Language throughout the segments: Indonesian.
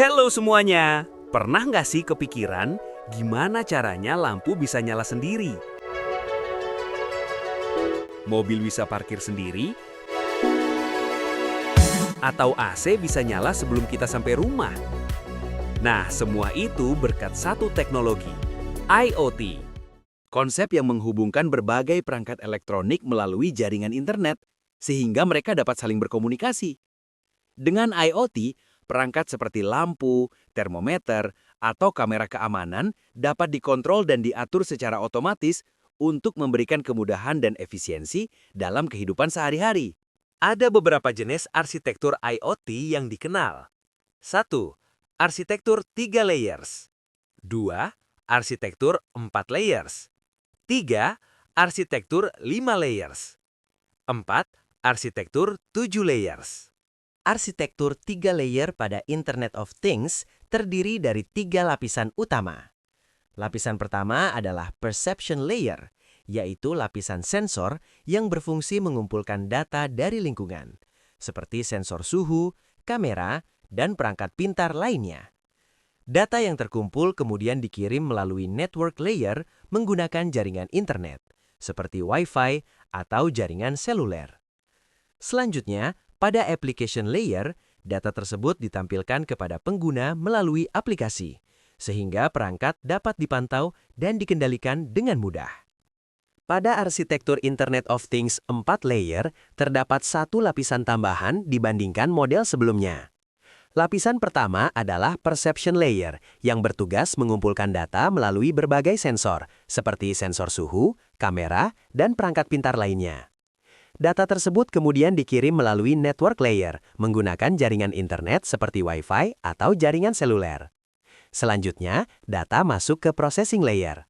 Halo semuanya, pernah nggak sih kepikiran gimana caranya lampu bisa nyala sendiri? Mobil bisa parkir sendiri? Atau AC bisa nyala sebelum kita sampai rumah? Nah, semua itu berkat satu teknologi, IoT. Konsep yang menghubungkan berbagai perangkat elektronik melalui jaringan internet, sehingga mereka dapat saling berkomunikasi. Dengan IoT, perangkat seperti lampu, termometer, atau kamera keamanan dapat dikontrol dan diatur secara otomatis untuk memberikan kemudahan dan efisiensi dalam kehidupan sehari-hari. Ada beberapa jenis arsitektur IoT yang dikenal. 1. Arsitektur 3 layers. 2. Arsitektur 4 layers. 3. Arsitektur 5 layers. 4. Arsitektur 7 layers. Arsitektur 3 layer pada Internet of Things terdiri dari 3 lapisan utama. Lapisan pertama adalah Perception Layer, yaitu lapisan sensor yang berfungsi mengumpulkan data dari lingkungan, seperti sensor suhu, kamera, dan perangkat pintar lainnya. Data yang terkumpul kemudian dikirim melalui Network Layer menggunakan jaringan internet, seperti Wi-Fi atau jaringan seluler. Selanjutnya, pada Application Layer, data tersebut ditampilkan kepada pengguna melalui aplikasi, sehingga perangkat dapat dipantau dan dikendalikan dengan mudah. Pada arsitektur Internet of Things 4 layer, terdapat satu lapisan tambahan dibandingkan model sebelumnya. Lapisan pertama adalah Perception Layer, yang bertugas mengumpulkan data melalui berbagai sensor, seperti sensor suhu, kamera, dan perangkat pintar lainnya. Data tersebut kemudian dikirim melalui Network Layer menggunakan jaringan internet seperti Wi-Fi atau jaringan seluler. Selanjutnya, data masuk ke Processing Layer.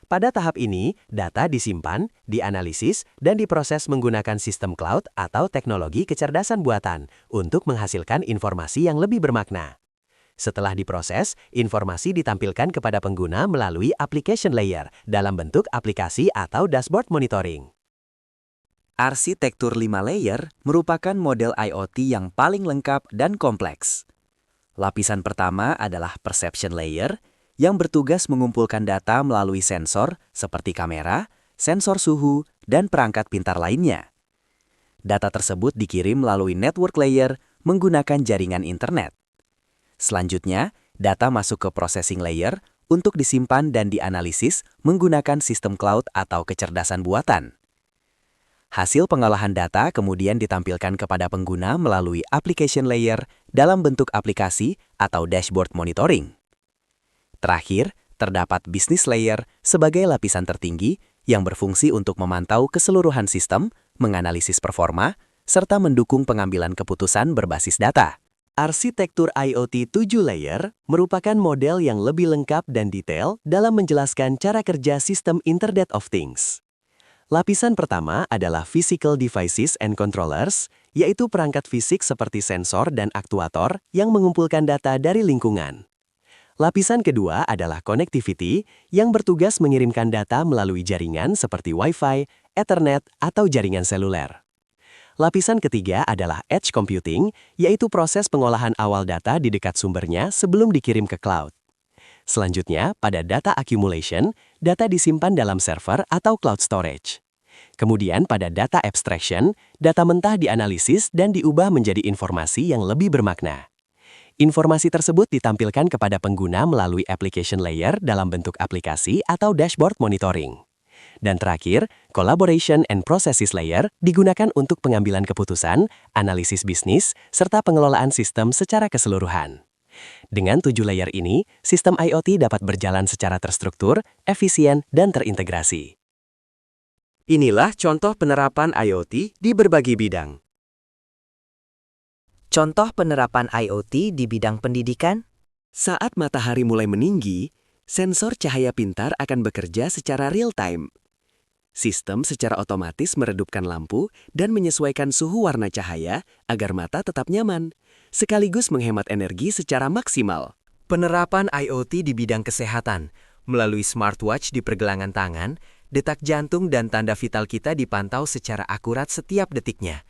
Pada tahap ini, data disimpan, dianalisis, dan diproses menggunakan sistem cloud atau teknologi kecerdasan buatan untuk menghasilkan informasi yang lebih bermakna. Setelah diproses, informasi ditampilkan kepada pengguna melalui Application Layer dalam bentuk aplikasi atau dashboard monitoring. Arsitektur 5 layer merupakan model IoT yang paling lengkap dan kompleks. Lapisan pertama adalah Perception Layer, yang bertugas mengumpulkan data melalui sensor seperti kamera, sensor suhu, dan perangkat pintar lainnya. Data tersebut dikirim melalui Network Layer menggunakan jaringan internet. Selanjutnya, data masuk ke Processing Layer untuk disimpan dan dianalisis menggunakan sistem cloud atau kecerdasan buatan. Hasil pengolahan data kemudian ditampilkan kepada pengguna melalui Application Layer dalam bentuk aplikasi atau dashboard monitoring. Terakhir, terdapat Business Layer sebagai lapisan tertinggi yang berfungsi untuk memantau keseluruhan sistem, menganalisis performa, serta mendukung pengambilan keputusan berbasis data. Arsitektur IoT 7 layer merupakan model yang lebih lengkap dan detail dalam menjelaskan cara kerja sistem Internet of Things. Lapisan pertama adalah Physical Devices and Controllers, yaitu perangkat fisik seperti sensor dan aktuator yang mengumpulkan data dari lingkungan. Lapisan kedua adalah Connectivity, yang bertugas mengirimkan data melalui jaringan seperti Wi-Fi, Ethernet, atau jaringan seluler. Lapisan ketiga adalah Edge Computing, yaitu proses pengolahan awal data di dekat sumbernya sebelum dikirim ke cloud. Selanjutnya, pada Data Accumulation, data disimpan dalam server atau cloud storage. Kemudian pada Data Abstraction, data mentah dianalisis dan diubah menjadi informasi yang lebih bermakna. Informasi tersebut ditampilkan kepada pengguna melalui Application Layer dalam bentuk aplikasi atau dashboard monitoring. Dan terakhir, Collaboration and Processes Layer digunakan untuk pengambilan keputusan, analisis bisnis, serta pengelolaan sistem secara keseluruhan. Dengan 7 layer ini, sistem IoT dapat berjalan secara terstruktur, efisien, dan terintegrasi. Inilah contoh penerapan IoT di berbagai bidang. Contoh penerapan IoT di bidang pendidikan? Saat matahari mulai meninggi, sensor cahaya pintar akan bekerja secara real-time. Sistem secara otomatis meredupkan lampu dan menyesuaikan suhu warna cahaya agar mata tetap nyaman, sekaligus menghemat energi secara maksimal. Penerapan IoT di bidang kesehatan melalui smartwatch di pergelangan tangan, detak jantung dan tanda vital kita dipantau secara akurat setiap detiknya.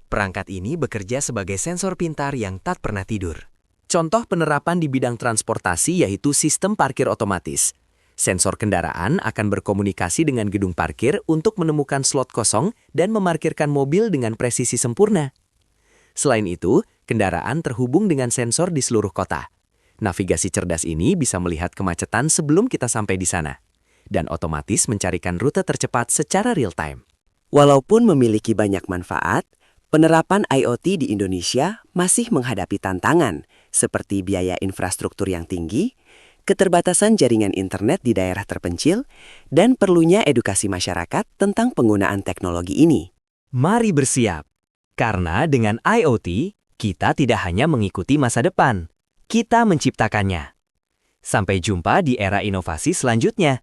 Perangkat ini bekerja sebagai sensor pintar yang tak pernah tidur. Contoh penerapan di bidang transportasi yaitu sistem parkir otomatis. Sensor kendaraan akan berkomunikasi dengan gedung parkir untuk menemukan slot kosong dan memarkirkan mobil dengan presisi sempurna. Selain itu, kendaraan terhubung dengan sensor di seluruh kota. Navigasi cerdas ini bisa melihat kemacetan sebelum kita sampai di sana, dan otomatis mencarikan rute tercepat secara real-time. Walaupun memiliki banyak manfaat, penerapan IoT di Indonesia masih menghadapi tantangan seperti biaya infrastruktur yang tinggi, keterbatasan jaringan internet di daerah terpencil, dan perlunya edukasi masyarakat tentang penggunaan teknologi ini. Mari bersiap, karena dengan IoT, kita tidak hanya mengikuti masa depan, kita menciptakannya. Sampai jumpa di era inovasi selanjutnya.